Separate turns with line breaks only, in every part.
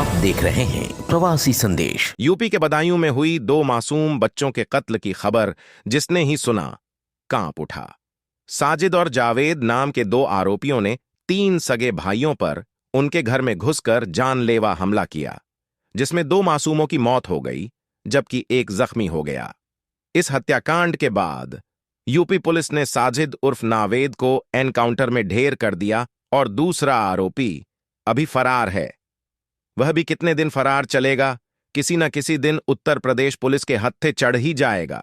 आप देख रहे हैं प्रवासी संदेश।
यूपी के बदायूं में हुई 2 मासूम बच्चों के कत्ल की खबर जिसने ही सुना कांप उठा। साजिद और जावेद नाम के 2 आरोपियों ने 3 सगे भाइयों पर उनके घर में घुसकर जानलेवा हमला किया, जिसमें 2 मासूमों की मौत हो गई जबकि एक जख्मी हो गया। इस हत्याकांड के बाद यूपी पुलिस ने साजिद उर्फ नावेद को एनकाउंटर में ढेर कर दिया और दूसरा आरोपी अभी फरार है। वह भी कितने दिन फरार चलेगा, किसी न किसी दिन उत्तर प्रदेश पुलिस के हत्थे चढ़ ही जाएगा।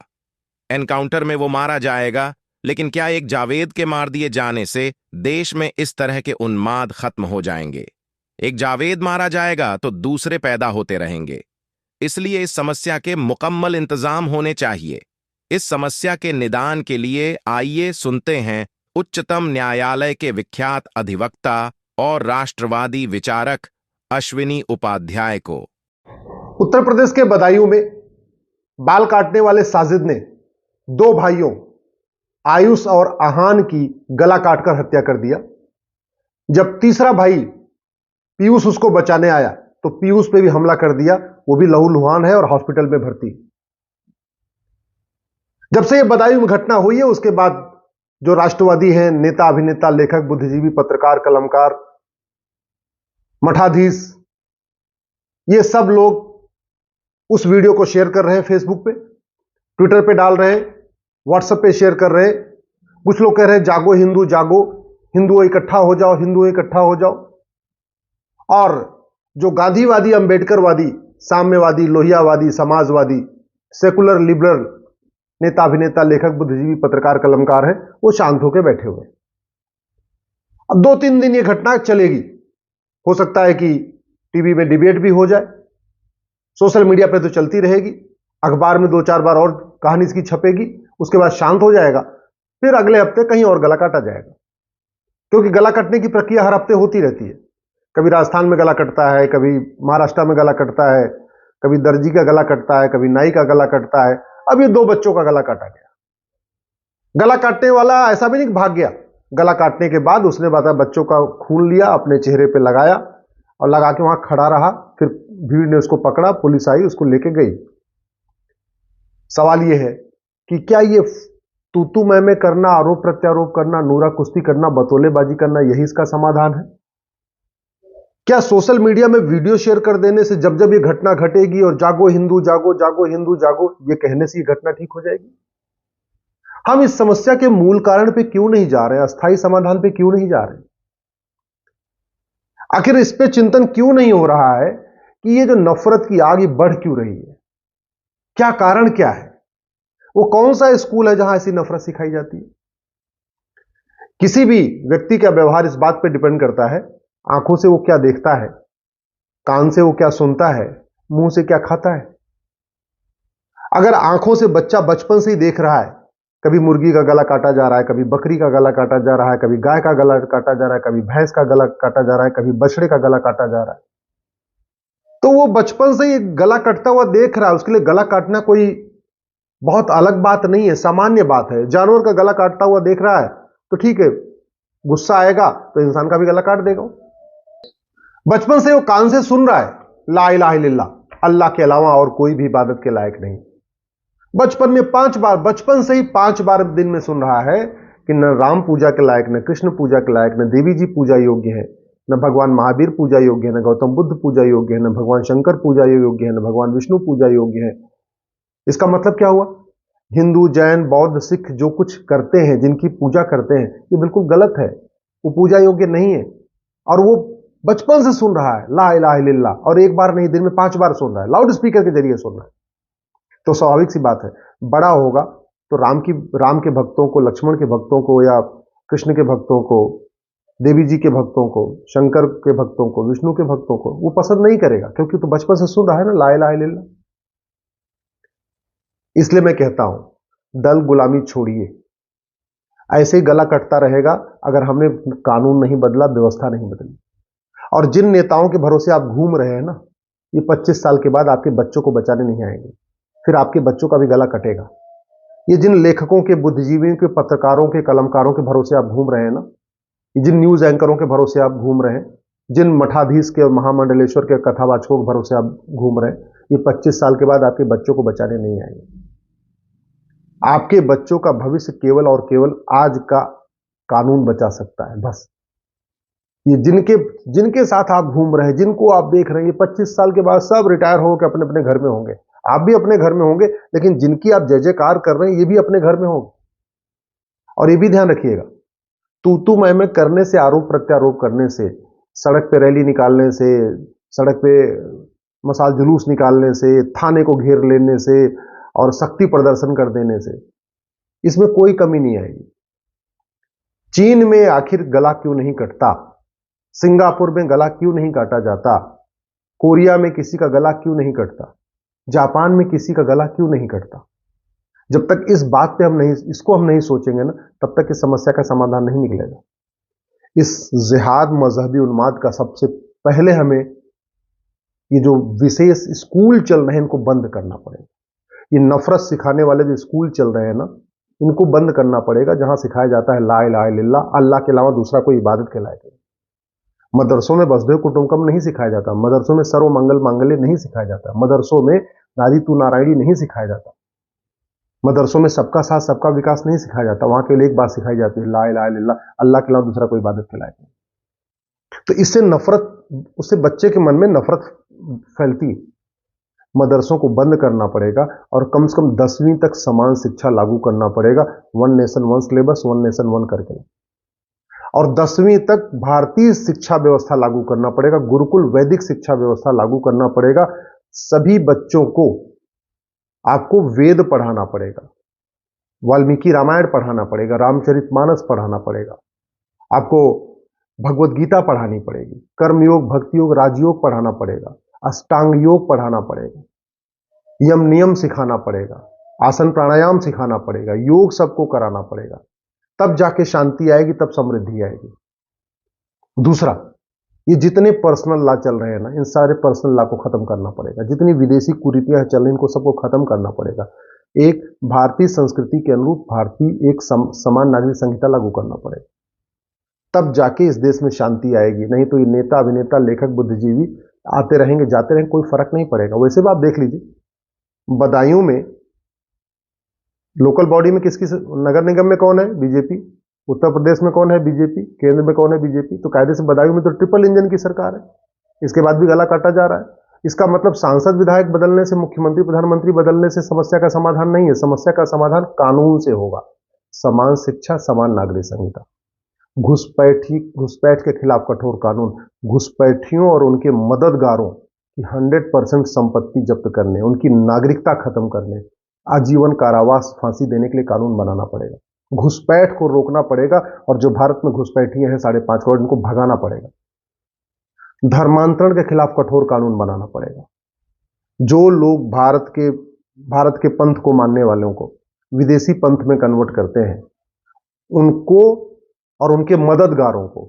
एनकाउंटर में वो मारा जाएगा, लेकिन क्या एक जावेद के मार दिए जाने से देश में इस तरह के उन्माद खत्म हो जाएंगे? एक जावेद मारा जाएगा तो दूसरे पैदा होते रहेंगे। इसलिए इस समस्या के मुकम्मल इंतजाम होने चाहिए। इस समस्या के निदान के लिए आइए सुनते हैं उच्चतम न्यायालय के विख्यात अधिवक्ता और राष्ट्रवादी विचारक अश्विनी उपाध्याय को।
उत्तर प्रदेश के बदायूं में बाल काटने वाले साजिद ने 2 भाइयों आयुष और आहान की गला काटकर हत्या कर दिया। जब तीसरा भाई पीयूष उसको बचाने आया तो पीयूष पे भी हमला कर दिया। वो भी लहूलुहान है और हॉस्पिटल में भर्ती। जब से ये बदायूं में घटना हुई है उसके बाद जो राष्ट्रवादी हैं, नेता, अभिनेता, लेखक, बुद्धिजीवी, पत्रकार, कलमकार, मठाधीश, ये सब लोग उस वीडियो को शेयर कर रहे हैं, फेसबुक पे, ट्विटर पे डाल रहे हैं, व्हाट्सएप पे शेयर कर रहे हैं। कुछ लोग कह रहे हैं जागो हिंदू, जागो हिंदुओं, इकट्ठा हो जाओ, हिंदुओं इकट्ठा हो जाओ। और जो गांधीवादी, अंबेडकरवादी, साम्यवादी, लोहियावादी, समाजवादी, सेकुलर, लिबरल नेता, अभिनेता, लेखक, बुद्धिजीवी, पत्रकार, कलमकार हैं, वो शांत होकर बैठे हुए। अब 2-3 दिन ये घटना चलेगी। हो सकता है कि टीवी में डिबेट भी हो जाए, सोशल मीडिया पे तो चलती रहेगी, अखबार में 2-4 बार और कहानी इसकी छपेगी, उसके बाद शांत हो जाएगा। फिर अगले हफ्ते कहीं और गला काटा जाएगा, क्योंकि गला कटने की प्रक्रिया हर हफ्ते होती रहती है। कभी राजस्थान में गला कटता है, कभी महाराष्ट्र में गला कटता है, कभी दर्जी का गला कटता है, कभी नाई का गला कटता है। अब ये 2 बच्चों का गला काटा गया। गला काटने वाला ऐसा भी नहीं भाग गया। गला काटने के बाद उसने बच्चों का खून लिया, अपने चेहरे पे लगाया और लगा के वहां खड़ा रहा। फिर भीड़ ने उसको पकड़ा, पुलिस आई, उसको लेके गई। सवाल यह है कि क्या ये तू मैं करना, आरोप प्रत्यारोप करना, नूरा कुश्ती करना, बतौलेबाजी करना, यही इसका समाधान है? क्या सोशल मीडिया में वीडियो शेयर कर देने से जब जब ये घटना घटेगी और जागो हिंदू जागो, जागो हिंदू जागो, ये कहने से ये घटना ठीक हो जाएगी? हम इस समस्या के मूल कारण पे क्यों नहीं जा रहे, अस्थायी समाधान पे क्यों नहीं जा रहे? आखिर इस पे चिंतन क्यों नहीं हो रहा है कि ये जो नफरत की आग ये बढ़ क्यों रही है? क्या कारण क्या है? वो कौन सा स्कूल है जहां ऐसी नफरत सिखाई जाती है? किसी भी व्यक्ति का व्यवहार इस बात पे डिपेंड करता है, आंखों से वो क्या देखता है, कान से वो क्या सुनता है, मुंह से क्या खाता है। अगर आंखों से बच्चा बचपन से ही देख रहा है, कभी मुर्गी का गला काटा जा रहा है, कभी बकरी का गला काटा जा रहा है, कभी गाय का गला काटा जा रहा है, कभी भैंस का गला काटा जा रहा है, कभी बछड़े का गला काटा जा रहा है, तो वो बचपन से ही गला कटता हुआ देख रहा है। उसके लिए गला काटना कोई बहुत अलग बात नहीं है, सामान्य बात है। जानवर का गला काटता हुआ देख रहा है तो ठीक है, गुस्सा आएगा तो इंसान का भी गला काट देगा। बचपन से वो कान से सुन रहा है, ला इलाहा इल्लल्लाह, अल्लाह के अलावा और कोई भी इबादत के लायक नहीं। बचपन में 5 बार, बचपन से ही 5 बार दिन में सुन रहा है कि न राम पूजा के लायक, न कृष्ण पूजा के लायक, न देवी जी पूजा योग्य है, न भगवान महावीर पूजा योग्य है, न गौतम बुद्ध पूजा योग्य है, न भगवान शंकर पूजा योग्य है, न भगवान विष्णु पूजा योग्य है। इसका मतलब क्या हुआ? हिंदू, जैन, बौद्ध, सिख जो कुछ करते हैं, जिनकी पूजा करते हैं, ये बिल्कुल गलत है, वो पूजा योग्य नहीं है। और वो बचपन से सुन रहा है ला इलाहा इल्लल्लाह, और एक बार नहीं, दिन में 5 बार सुन रहा है, लाउड स्पीकर के जरिए सुन रहा है। तो स्वाभाविक सी बात है, बड़ा होगा तो राम के भक्तों को, लक्ष्मण के भक्तों को, या कृष्ण के भक्तों को, देवी जी के भक्तों को, शंकर के भक्तों को, विष्णु के भक्तों को वो पसंद नहीं करेगा, क्योंकि तो बचपन से सुन रहा है ना ला इलाहा इल्लल्लाह। इसलिए मैं कहता हूं, दल गुलामी छोड़िए। ऐसे ही गला कटता रहेगा अगर हमने कानून नहीं बदला, व्यवस्था नहीं बदली। और जिन नेताओं के भरोसे आप घूम रहे हैं ना, ये 25 साल के बाद आपके बच्चों को बचाने नहीं आएंगे, फिर आपके बच्चों का भी गला कटेगा। ये जिन लेखकों के, बुद्धिजीवियों के, पत्रकारों के, कलमकारों के भरोसे आप घूम रहे हैं ना, जिन न्यूज एंकरों के भरोसे आप घूम रहे हैं, जिन मठाधीश के और महामंडलेश्वर के कथावाचकों के भरोसे आप घूम रहे हैं, ये 25 साल के बाद आपके बच्चों को बचाने नहीं आएंगे। आपके बच्चों का भविष्य केवल और केवल आज का कानून बचा सकता है, बस। ये जिनके साथ आप घूम रहे हैं, जिनको आप देख रहे हैं, ये 25 साल के बाद सब रिटायर होकर अपने अपने घर में होंगे। आप भी अपने घर में होंगे, लेकिन जिनकी आप जय जयकार कर रहे हैं, ये भी अपने घर में होंगे। और ये भी ध्यान रखिएगा, तू मैं करने से, आरोप प्रत्यारोप करने से, सड़क पे रैली निकालने से, सड़क पे मसाल जुलूस निकालने से, थाने को घेर लेने से और शक्ति प्रदर्शन कर देने से इसमें कोई कमी नहीं आएगी। चीन में आखिर गला क्यों नहीं कटता? सिंगापुर में गला क्यों नहीं काटा जाता? कोरिया में किसी का गला क्यों नहीं कटता? जापान में किसी का गला क्यों नहीं कटता? जब तक इस बात पे इसको हम नहीं सोचेंगे ना, तब तक इस समस्या का समाधान नहीं निकलेगा। इस जिहाद, मजहबी उन्माद का सबसे पहले हमें ये जो विशेष स्कूल चल रहे हैं, इनको बंद करना पड़ेगा। ये नफरत सिखाने वाले जो स्कूल चल रहे हैं ना, इनको बंद करना पड़ेगा, जहां सिखाया जाता है ला इलाहा इल्लल्लाह, अल्लाह के अलावा दूसरा कोई इबादत के लायक नहीं। मदरसों में वसुधैव कुटुंबकम नहीं सिखाया जाता, मदरसों में सर्व मंगल मांगल्य नहीं सिखाया जाता, मदरसों में नारी तू नारायणी नहीं सिखाया जाता, मदरसों में सबका साथ सबका विकास नहीं सिखाया जाता। वहां केवल एक बात सिखाई जाती है, ला इलाहा इल्लल्लाह, अल्लाह के अलावा दूसरा कोई इबादत के लायक नहीं। तो इससे नफरत, उससे बच्चे के मन में नफरत फैलती। मदरसों को बंद करना पड़ेगा और कम से कम 10वीं तक समान शिक्षा लागू करना पड़ेगा, one nation one syllabus, one nation one करके। और 10वीं तक भारतीय शिक्षा व्यवस्था लागू करना पड़ेगा, गुरुकुल वैदिक शिक्षा व्यवस्था लागू करना पड़ेगा। सभी बच्चों को आपको वेद पढ़ाना पड़ेगा, वाल्मीकि रामायण पढ़ाना पड़ेगा, रामचरितमानस पढ़ाना पड़ेगा, आपको भगवत गीता पढ़ानी पड़ेगी, कर्मयोग, भक्ति योग, राजयोग पढ़ाना पड़ेगा, अष्टांग योग पढ़ाना पड़ेगा, यम नियम सिखाना पड़ेगा, आसन प्राणायाम सिखाना पड़ेगा, योग सबको कराना पड़ेगा। तब जाके शांति आएगी, तब समृद्धि आएगी। दूसरा, ये जितने पर्सनल लॉ चल रहे हैं ना, इन सारे पर्सनल लॉ को खत्म करना पड़ेगा। जितनी विदेशी कुरीतियां चल रही, इनको सबको खत्म करना पड़ेगा। एक भारतीय संस्कृति के अनुरूप भारतीय एक समान नागरिक संहिता लागू करना पड़ेगा, तब जाके इस देश में शांति आएगी। नहीं तो ये नेता, अभिनेता, लेखक, बुद्धिजीवी आते रहेंगे, जाते रहेंगे, कोई फर्क नहीं पड़ेगा। वैसे भी आप देख लीजिए, बदायूं में लोकल बॉडी में किसकी, नगर निगम में कौन है? बीजेपी। उत्तर प्रदेश में कौन है? बीजेपी। केंद्र में कौन है? बीजेपी। तो कायदे से बदायूं में तो ट्रिपल इंजन की सरकार है, इसके बाद भी गला काटा जा रहा है। इसका मतलब सांसद विधायक बदलने से, मुख्यमंत्री प्रधानमंत्री बदलने से समस्या का समाधान नहीं है। समस्या का समाधान कानून से होगा। समान शिक्षा, समान नागरिक संहिता, घुसपैठ के खिलाफ कठोर कानून, घुसपैठियों और उनके मददगारों की 100% संपत्ति जब्त करने, उनकी नागरिकता खत्म करने, आजीवन कारावास, फांसी देने के लिए कानून बनाना पड़ेगा। घुसपैठ को रोकना पड़ेगा और जो भारत में घुसपैठियां हैं 5.5 करोड़, इनको भगाना पड़ेगा। धर्मांतरण के खिलाफ कठोर कानून बनाना पड़ेगा। जो लोग भारत के पंथ को मानने वालों को विदेशी पंथ में कन्वर्ट करते हैं, उनको और उनके मददगारों को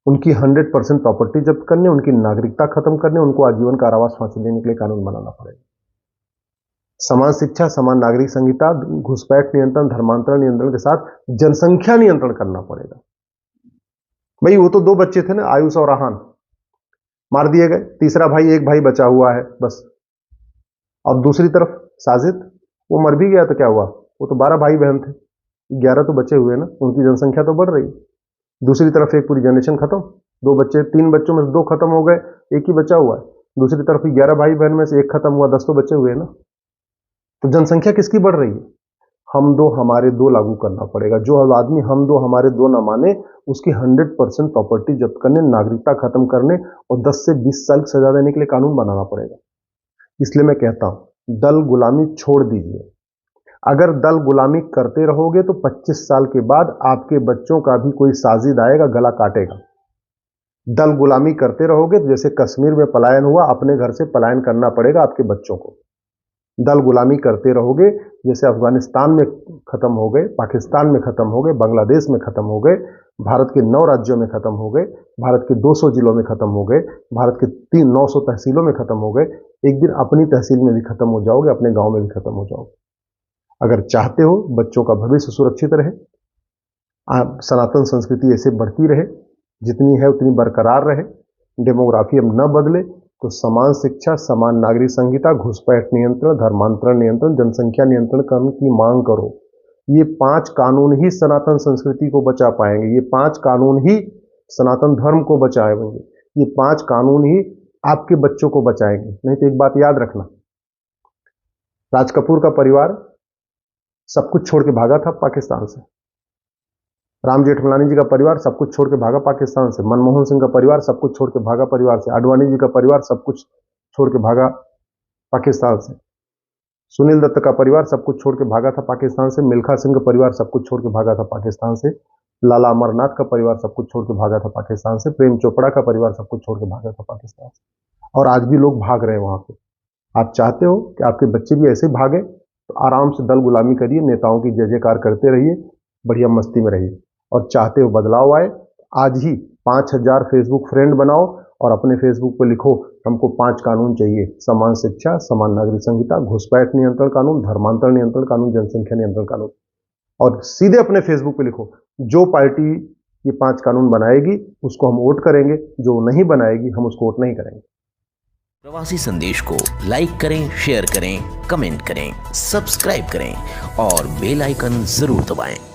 उनकी 100% प्रॉपर्टी जब्त करने, उनकी नागरिकता खत्म करने, उनको आजीवन कारावास, फांसी देने के लिए कानून बनाना पड़ेगा। समान शिक्षा, समान नागरिक संहिता, घुसपैठ नियंत्रण, धर्मांतरण नियंत्रण के साथ जनसंख्या नियंत्रण करना पड़ेगा। भाई वो तो 2 बच्चे थे ना, आयुष और आहान, मार दिए गए। तीसरा भाई, एक भाई बचा हुआ है बस। और दूसरी तरफ साजिद, वो मर भी गया तो क्या हुआ? वो तो 12 भाई बहन थे, 11 तो बचे हुए ना, उनकी जनसंख्या तो बढ़ रही। दूसरी तरफ एक पूरी जनरेशन खत्म, 2 बच्चे, 3 बच्चों में से 2 खत्म हो गए, एक ही बचा हुआ है। दूसरी तरफ 11 भाई बहन में से एक खत्म हुआ, 10 तो बचे हुए ना। तो जनसंख्या किसकी बढ़ रही है? हम दो हमारे दो लागू करना पड़ेगा। जो आदमी हम दो हमारे दो ना माने, उसकी 100% प्रॉपर्टी जब्त करने, नागरिकता खत्म करने और 10 से 20 साल की सजा देने के लिए कानून बनाना पड़ेगा। इसलिए मैं कहता हूं, दल गुलामी छोड़ दीजिए। अगर दल गुलामी करते रहोगे तो 25 साल के बाद आपके बच्चों का भी कोई साजिद आएगा, गला काटेगा। दल गुलामी करते रहोगे तो जैसे कश्मीर में पलायन हुआ, अपने घर से पलायन करना पड़ेगा आपके बच्चों को। दल गुलामी करते रहोगे जैसे अफगानिस्तान में खत्म हो गए, पाकिस्तान में खत्म हो गए, बांग्लादेश में खत्म हो गए, भारत के 9 राज्यों में खत्म हो गए, भारत के 200 जिलों में खत्म हो गए, भारत के 900 तहसीलों में खत्म हो गए। एक दिन अपनी तहसील में भी खत्म हो जाओगे, अपने गांव में भी खत्म हो जाओगे। अगर चाहते हो बच्चों का भविष्य सुरक्षित रहे, सनातन संस्कृति ऐसे बढ़ती रहे, जितनी है उतनी बरकरार रहे, डेमोग्राफी अब न बदले, तो समान शिक्षा, समान नागरिक संहिता, घुसपैठ नियंत्रण, धर्मांतरण नियंत्रण, जनसंख्या नियंत्रण कानून की मांग करो। ये 5 कानून ही सनातन संस्कृति को बचा पाएंगे, ये 5 कानून ही सनातन धर्म को बचाएंगे, ये 5 कानून ही आपके बच्चों को बचाएंगे। नहीं तो एक बात याद रखना, राज कपूर का परिवार सब कुछ छोड़ के भागा था पाकिस्तान से, राम जेठमलानी जी का परिवार सब कुछ छोड़ के भागा पाकिस्तान से, मनमोहन सिंह का परिवार सब कुछ छोड़ के भागा परिवार से, आडवाणी जी का परिवार सब कुछ छोड़ के भागा पाकिस्तान से, सुनील दत्त का परिवार सब कुछ छोड़ के भागा था पाकिस्तान से, मिल्खा सिंह का परिवार सब कुछ छोड़ के भागा था पाकिस्तान से, लाला अमरनाथ का परिवार सब कुछ छोड़ के भागा था पाकिस्तान से, प्रेम चोपड़ा का परिवार सब कुछ छोड़ के भागा था पाकिस्तान से, और आज भी लोग भाग रहे हैं वहां पे। आप चाहते हो कि आपके बच्चे भी ऐसे भागे, तो आराम से दल गुलामी करिए, नेताओं की जय जयकार करते रहिए, बढ़िया मस्ती में रहिए। और चाहते हो बदलाव आए, आज ही 5000 फेसबुक फ्रेंड बनाओ और अपने फेसबुक पे लिखो हमको 5 कानून चाहिए, समान शिक्षा, समान नागरिक संहिता, घुसपैठ नियंत्रण कानून, धर्मांतरण नियंत्रण कानून, जनसंख्या नियंत्रण कानून, और सीधे अपने फेसबुक पे लिखो जो पार्टी ये 5 कानून बनाएगी उसको हम वोट करेंगे, जो नहीं बनाएगी हम उसको वोट नहीं करेंगे।
प्रवासी संदेश को लाइक करें, शेयर करें, कमेंट करें, सब्सक्राइब करें और बेल आइकन जरूर दबाएं।